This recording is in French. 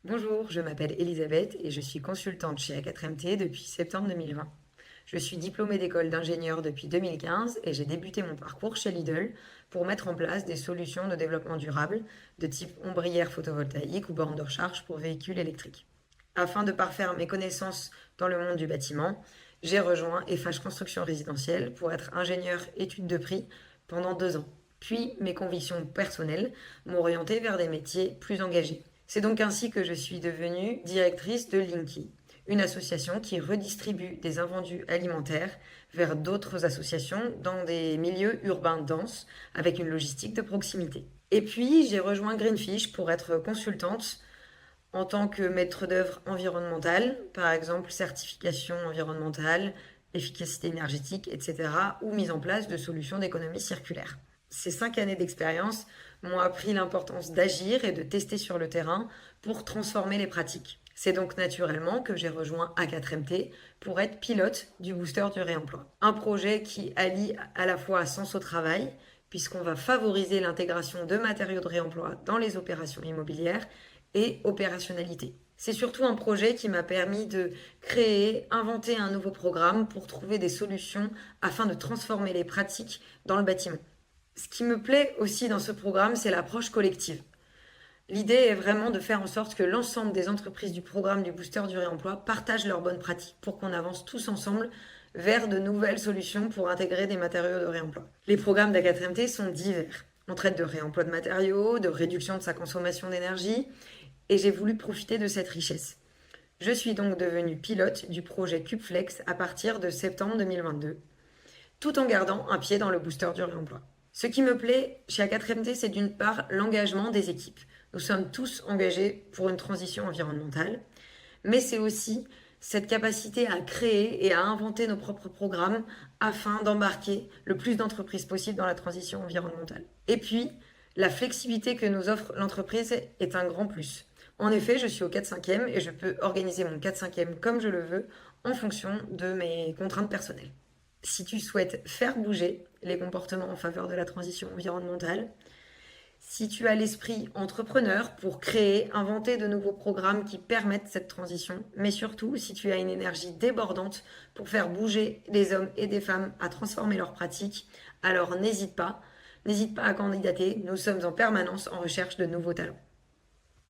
Bonjour, je m'appelle Elisabeth et je suis consultante chez A4MT depuis septembre 2020. Je suis diplômée d'école d'ingénieur depuis 2015 et j'ai débuté mon parcours chez Lidl pour mettre en place des solutions de développement durable de type ombrière photovoltaïque ou borne de recharge pour véhicules électriques. Afin de parfaire mes connaissances dans le monde du bâtiment, j'ai rejoint Eiffage Construction Résidentielle pour être ingénieur études de prix pendant 2 ans. Puis mes convictions personnelles m'ont orientée vers des métiers plus engagés. C'est donc ainsi que je suis devenue directrice de Linky, une association qui redistribue des invendus alimentaires vers d'autres associations dans des milieux urbains denses avec une logistique de proximité. Et puis j'ai rejoint Greenfish pour être consultante en tant que maître d'œuvre environnemental, par exemple certification environnementale, efficacité énergétique, etc., ou mise en place de solutions d'économie circulaire. Ces 5 années d'expérience m'ont appris l'importance d'agir et de tester sur le terrain pour transformer les pratiques. C'est donc naturellement que j'ai rejoint A4MT pour être pilote du booster du réemploi. Un projet qui allie à la fois sens au travail, puisqu'on va favoriser l'intégration de matériaux de réemploi dans les opérations immobilières, et opérationnalité. C'est surtout un projet qui m'a permis de créer, inventer un nouveau programme pour trouver des solutions afin de transformer les pratiques dans le bâtiment. Ce qui me plaît aussi dans ce programme, c'est l'approche collective. L'idée est vraiment de faire en sorte que l'ensemble des entreprises du programme du Booster du réemploi partagent leurs bonnes pratiques pour qu'on avance tous ensemble vers de nouvelles solutions pour intégrer des matériaux de réemploi. Les programmes d'A4MT sont divers. On traite de réemploi de matériaux, de réduction de sa consommation d'énergie, et j'ai voulu profiter de cette richesse. Je suis donc devenue pilote du projet CubeFlex à partir de septembre 2022, tout en gardant un pied dans le booster du réemploi. Ce qui me plaît chez A4MT, c'est d'une part l'engagement des équipes. Nous sommes tous engagés pour une transition environnementale, mais c'est aussi cette capacité à créer et à inventer nos propres programmes afin d'embarquer le plus d'entreprises possible dans la transition environnementale. Et puis, la flexibilité que nous offre l'entreprise est un grand plus. En effet, je suis au 4/5e et je peux organiser mon 4/5e comme je le veux en fonction de mes contraintes personnelles. Si tu souhaites faire bouger les comportements en faveur de la transition environnementale, si tu as l'esprit entrepreneur pour créer, inventer de nouveaux programmes qui permettent cette transition, mais surtout si tu as une énergie débordante pour faire bouger les hommes et des femmes à transformer leurs pratiques, alors n'hésite pas à candidater, nous sommes en permanence en recherche de nouveaux talents.